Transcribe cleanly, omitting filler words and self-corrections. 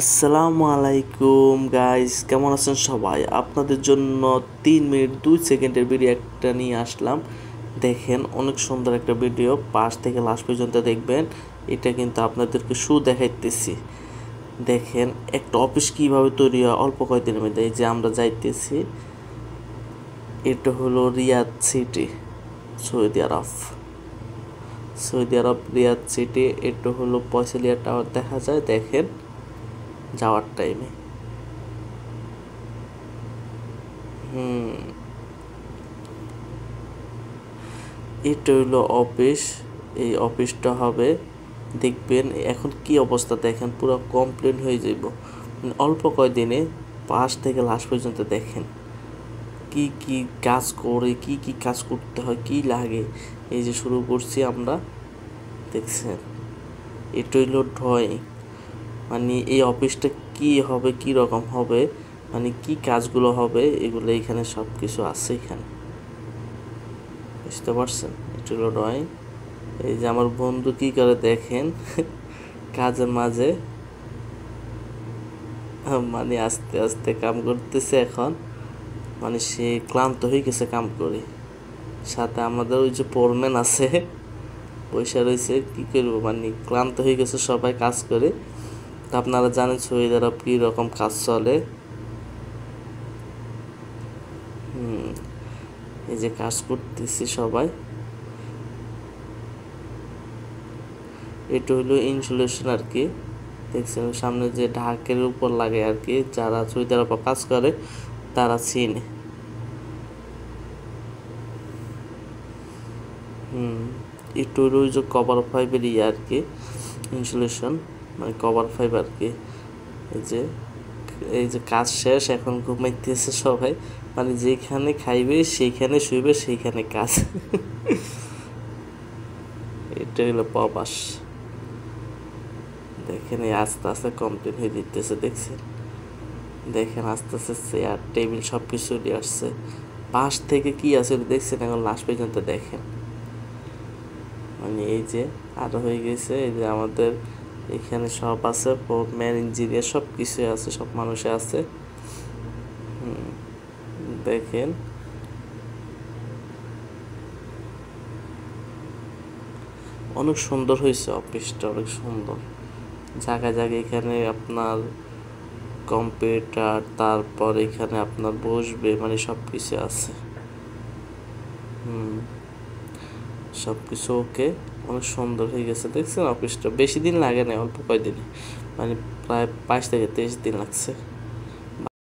আসসালামু আলাইকুম গাইস, কেমন আছেন সবাই? আপনাদের জন্য 3 মিনিট 2 সেকেন্ডের ভিডিও একটা নিয়ে আসলাম। দেখেন, অনেক সুন্দর একটা ভিডিও, পাশ থেকে লাস্ট পর্যন্ত দেখবেন। এটা কিন্তু আপনাদেরকে দেখাইতেছি। দেখেন একটা অফিস কিভাবে তৈরি হয় অল্প কয়েকদিনের মধ্যে। এই যে আমরা যাইতেছি, এটা হলো রিয়াদ সিটি, সৌদি আরব। সৌদি আরব রিয়াদ সিটি। এটা হলো পয়সালিয়া টাওয়ার দেখা যায়, দেখেন যাওয়ার টাইমে। এটা হইলো অফিস। এই অফিসটা হবে, দেখবেন এখন কি অবস্থা, দেখেন পুরো কমপ্লিট হয়ে যাইব অল্প কয়দিনে। পাশ থেকে লাস্ট পর্যন্ত দেখেন কি কি কাজ করে, কি কি কাজ করতে হয়, কি লাগে। এই যে শুরু করছি আমরা, দেখছেন এটা হইলো ড্রয়িং। মানে এই অফিসটা কি হবে, কি রকম হবে, মানে কি কাজগুলো হবে, এগুলো এখানে সব কিছু আছে এখানে, বুঝতে পারছেন? এটা হলো ড্রয়িং। এই যে আমার বন্ধু কি করে দেখেন কাজের মাঝে, মানে আস্তে আস্তে কাম করতেছে এখন। মানে সে ক্লান্ত হয়ে গেছে কাম করে। সাথে আমাদের ওই যে ফোরম্যান আছে, পয়সা রয়েছে, কি করবো, মানে ক্লান্ত হয়ে গেছে সবাই কাজ করে। তা আপনারা জানেন সৌদি আরব কি রকম কাজ চলে। এই যে কাজ করতেছি সবাই। এটা হলো ইনসুলেশন আর কি, দেখছেন সামনে যে ঢাকের উপর লাগে আর কি, যারা সৌদি আরবে কাজ করে তারা চিনে। একটু হলো ওই যে কভার ফাইবার আর কি, ইনসুলেশন মানে কভার ফাইবার আর কি। এই যে এই যে কাজ শেষ, এখন ঘুমাইতেছে সবাই। মানে যেখানে খাইবে সেইখানে শুইবে, সেইখানে কাজ এটা হলো প্রবাস। দেখেন এই আস্তে আস্তে কমপ্লিট হয়ে দিতেছে, দেখছেন? দেখেন আস্তে আস্তে চেয়ার টেবিল সব কিছু নিয়ে আসছে। পাশ থেকে কি আছে দেখছেন, এখন লাস্ট পর্যন্ত দেখেন। মানে এই যে আরো হয়ে গেছে, এই যে আমাদের এখানে সব আছে, ম্যান ইঞ্জিনিয়ার সব কিছু আছে, সব মানুষে আছে। দেখেন অনেক সুন্দর হয়েছে অফিসটা, অনেক সুন্দর। জায়গায় জায়গায় এখানে আপনার কম্পিউটার, তারপর এখানে আপনার বসবে, মানে সব কিছু আছে। সব কিছু ওকে, অনেক সুন্দর হয়ে গেছে, দেখছেন? অফিসটা বেশি দিন লাগে না, অল্প কয়দিনে, মানে প্রায় 22 থেকে 23 দিন লাগছে।